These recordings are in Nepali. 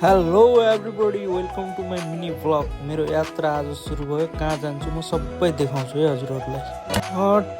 Hello everybody welcome to my mini vlog. मेरो यात्रा आज सुरु भयो। कहाँ जान्छु म सबै देखाउँछु है हजुरहरूलाई।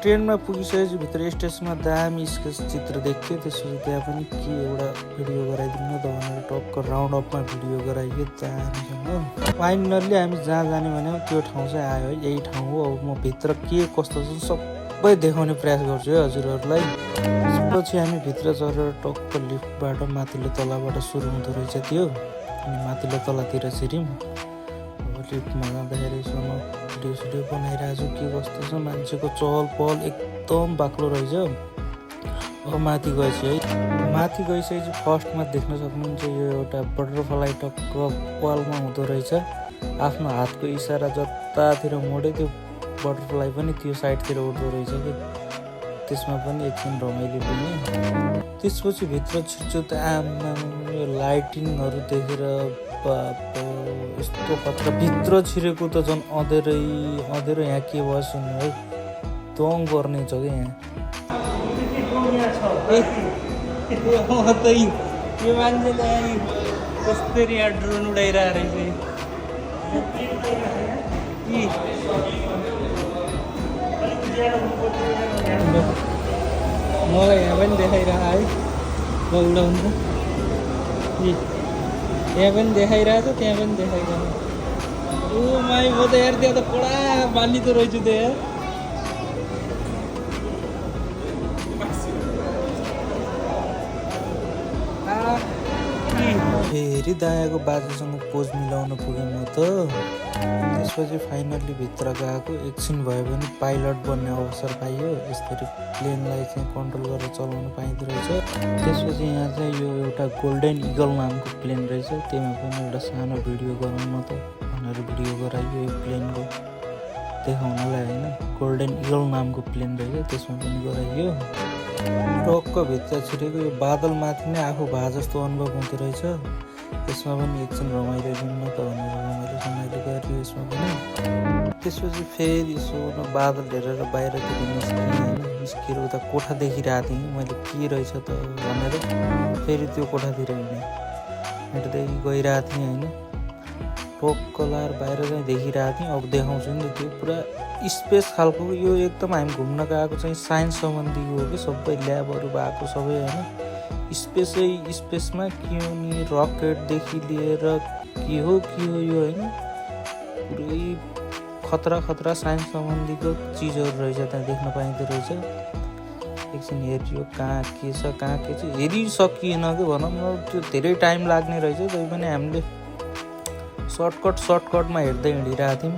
ट्रेनमा पुगिसकेपछि भित्र स्टेसनमा दामी स्केच चित्र देख्थ्यो। त्यसपछि त्यहाँ पनि के एउटा भिडियो गराइदिनु न त भनेर टक्क राउन्ड अपमा भिडियो गराइयो दामीसँग। फाइनल्ली हामी जहाँ जाने भन्यो त्यो ठाउँ चाहिँ आयो है। यही ठाउँ हो। अब म भित्र के कस्तो छ सबै देखाउने प्रयास गर्छु है हजुरहरूलाई। त्यसपछि हामी भित्र चढेर टक्क लिफ्टबाट माथिल्लो तलाबाट सुरु हुँदो रहेछ त्यो। अनि माथिल्लो तलातिर छिर्यौँ। अब लिफ्टमा जाँदाखेरि यसमा भिडियो सिडियो बनाइरहेको छु के कस्तो छ। मान्छेको चहल पहल एकदम बाक्लो रहेछ। अब माथि गएपछि है, माथि गइसकेपछि फर्स्टमा देख्न सक्नुहुन्छ यो एउटा बटरफ्लाई टक्क वालमा हुँदो रहेछ। आफ्नो हातको इसारा जतातिर मोड्यो त्यो बटरफ्लाई पनि त्यो साइडतिर उठ्दो रहेछ कि। त्यसमा पनि एकछिन रमाइलो पनि। त्यसपछि भित्र छिर्छु त आमा यो लाइटिङहरू देखेर यस्तो खतरा। भित्र छिरेको त झन् अँधेरै यहाँ के भयो सुन्नु है, दङ गर्ने छ कि यहाँ। यो मान्छेले कस्तरी यहाँ ड्रोन उडाइरहेको रहेछ। मलाई यहाँ पनि देखाइरह है लकडाउनको। यहाँ पनि देखाइरहेको छ, त्यहाँ पनि देखाइरहेको। ओ माई म त यार त्यहाँ त कडा बालिँदो रहेछु त यार। फेरि दायाँको बाजुसँग पोज मिलाउन पुगेँ म त। त्यसपछि फाइनल्ली भित्र गएको एकछिन भए पनि पाइलट बन्ने अवसर पाइयो। यसरी प्लेनलाई चाहिँ कन्ट्रोल गरेर चलाउनु पाइँदो रहेछ। त्यसपछि यहाँ चाहिँ यो एउटा गोल्डन इगल नामको प्लेन रहेछ। त्यसमा पनि एउटा सानो भिडियो गरौँ न त भनेर भिडियो गराइयो यो प्लेनको देखाउनलाई होइन। गोल्डन इगल नामको प्लेन रहेछ, त्यसमा पनि गराइयो। टक्क भित्र छिरेको यो बादलमाथि नै आफू भए जस्तो अनुभव हुँदो रहेछ। यसमा पनि एकछिन रमाइलो दिउँ न त भनेर रमाइलो गरियो यसमा पनि। त्यसपछि फेरि यसो बादल हेरेर बाहिरतिर निस्केर उता कोठा देखिरहेको थिएँ मैले के रहेछ त भनेर। फेरि त्यो कोठातिर हिँड्दै गइरहेको थिएँ होइन। टक्क लाएर बाहिर चाहिँ देखिरहेको थिएँ। अब देखाउँछु नि त त्यो पुरा स्पेस खालको। यो एकदम हामी घुम्न गएको चाहिँ साइन्स सम्बन्धीको हो कि सबै ल्याबहरू भएको सबै होइन। स्पेसमा के हो नि रकेटदेखि लिएर के हो यो होइन। पुरै खतरा साइन्स सम्बन्धीको चिजहरू रहेछ त्यहाँ देख्न पाइँदो रहेछ। एकछिन हेरियो कहाँ के छ कहाँ के छ हेरिसकिएन कि भनौँ न। त्यो धेरै टाइम लाग्ने रहेछ। तै पनि हामीले सर्टकटमा हेर्दै हिँडिरहेको थियौँ।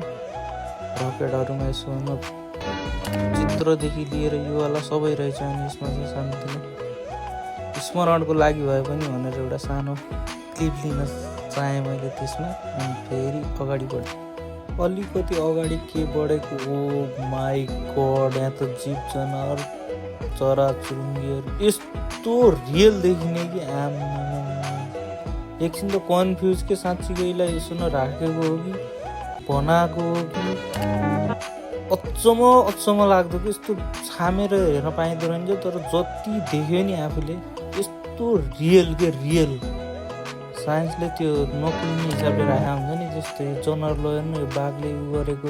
रकेटहरूमा यसो चित्रदेखि लिएर यो वाला सबै रहेछ। अनि यसमा चाहिँ सानोतिनो स्मरणको लागि भए पनि भनेर एउटा सानो क्लिप लिन चाहेँ मैले त्यसमा। अनि फेरि अगाडि बढेँ। अलिकति अगाडि के बढेको ओ माई गड, यहाँ त जीव जनावर चराचुरुङ्गीहरू यस्तो रियल देखिने कि आमा। एकछिन त कन्फ्युज के साँच्चीकैलाई यसो नराखेको हो कि बनाएको हो कि। अचम्म लाग्दो कि यस्तो छामेर हेर्न पाइँदो रहेछ। तर जति देख्यो नि आफूले यस्तो रियल साइन्सले त्यो नकुल्ने हिसाबले राखेको हुन्छ नि। जस्तो यो जनावर हेर्नु यो बाघले उ गरेको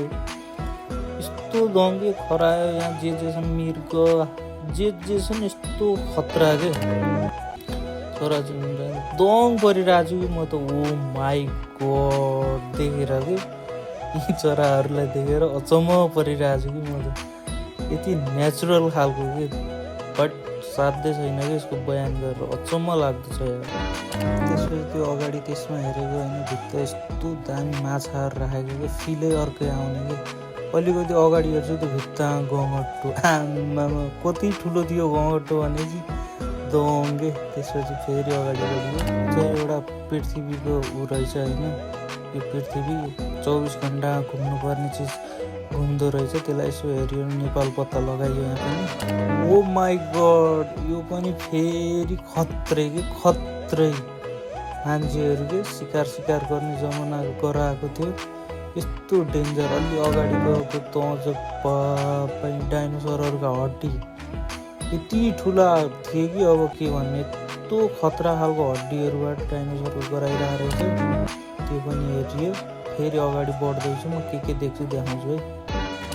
यस्तो दङ्गे खरायो। यहाँ जे छन् मृग जे छन् यस्तो खतरा के चराचुरुङ्गी दङ परिरहेको छु कि म त। ओ माई गड देखेर कि यी चराहरूलाई देखेर अचम्म परिरहेको छु कि म त। यति नेचुरल खालको कि बट साध्यै छैन कि यसको बयान गरेर अचम्म लाग्दछ यार। त्यसपछि त्यो अगाडि त्यसमा हेरेको होइन भित्र यस्तो दामी माछाहरू राखेको कि फिलै अर्कै आउने कि। अलिकति अगाडि हेर्छु त भित्ता गङ्गटो आमामा कति ठुलो थियो गङ्गटो भनेपछि दङ्गे। त्यसपछि फेरि अगाडि बढ्यो चाहिँ एउटा पृथ्वीको ऊ रहेछ होइन। यो पृथ्वी 24 घन्टा घुम्नुपर्ने चिज घुम्दो रहेछ। त्यसलाई यसो हेऱ्यो नेपाल पत्ता लगाइयो यहाँ पनि। ओ माई गड यो पनि फेरि खत्रै मान्छेहरू के शिकार गर्ने जमाना गराएको थियो। यस्तो डेन्जर। अलि अगाडि गएको त डाइनोसरहरूका हड्डी यति ठुला थिए कि अब के भन्ने। कस्तो खतरा खालको हड्डीहरूबाट डाइनोसरको गराइरहेको रहेछ त्यो पनि हेरियो। फेरि अगाडि बढ्दैछु म के देख्छु देखाउँछु है।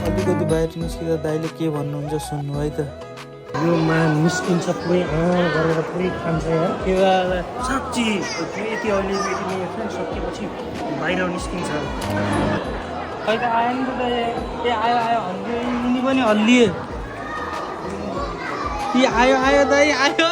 अलिकति बाहिर निस्किँदा दाइले के भन्नुहुन्छ सुन्नु है त। यो मा निस्किन्छ पुरै गरेर पुरै खान्छ यार के भएर साँच्ची त्यो यति अहिले यति सकेपछि बाहिर निस्किन्छ खै त आयो नि त ए आयो हल्लियो यिनी पनि हल्लिए आयो दाइ आयो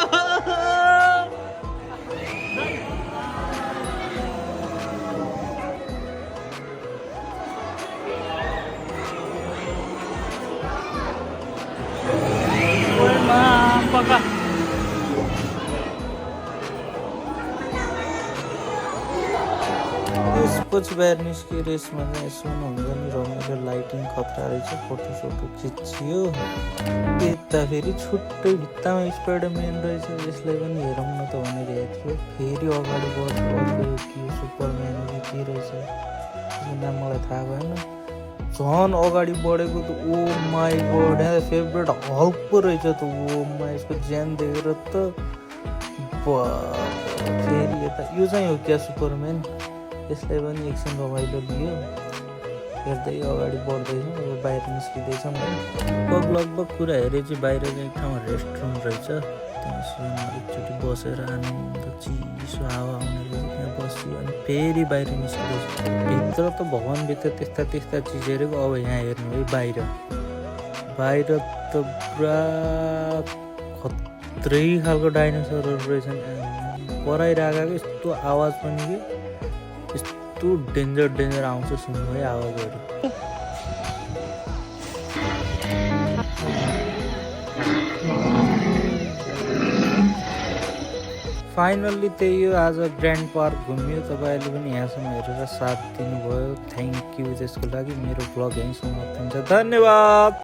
पक्का त्यसपछि बाहिर निस्किएर यसमा चाहिँ यसो हुन्छ नि रमाइलो लाइटिङ खतरा रहेछ फोटोसोटो खिचियो। यता फेरि छुट्टै भित्तामा स्पाइडरम्यान रहेछ यसलाई पनि हेरौँ न त भनेर हेर्थ्यो। फेरि अगाडि बढ्छु अर्को के सुपरम्यान हो कि के रहेछ त्यसको नाम मलाई थाहा भएन। झन् अगाडि बढेको त ओ माई गड यहाँ फेभरेट हल्क पो रहेछ त ओ माई यसको ज्यान देखेर त फेरि यता यो चाहिँ हो क्या सुपरम्यान यसलाई पनि एकछिन रमाइलो लियो। हेर्दै अगाडि बढ्दैछौँ अब बाहिर निस्किँदैछौँ है। लगभग कुरा हेरे चाहिँ बाहिर चाहिँ एक ठाउँमा रेस्टरुम रहेछ त्यहाँ एकचोटि बसेर आनन्द चिसो हावा आउने रहेछ त्यहाँ बस्यो अनि फेरि बाहिर निस्किँदैछ। भित्र त भवनभित्र त्यस्ता चिजहरूको अब यहाँ हेर्नु है बाहिर त पुरा खत्रै खालको डाइनोसरहरू रहेछन् कराइरहेको यस्तो आवाज पनि के यस्तो डेन्जर आउँछ सुन्नु है आवाजहरू। फाइनल्ली त्यही हो आज ग्रान्ड पार्क घुम्यो। तपाईँहरूले पनि यहाँसम्म हेरेर साथ दिनुभयो थ्याङ्क यू त्यसको लागि। मेरो भ्लग यहीँ समाप्त हुन्छ धन्यवाद।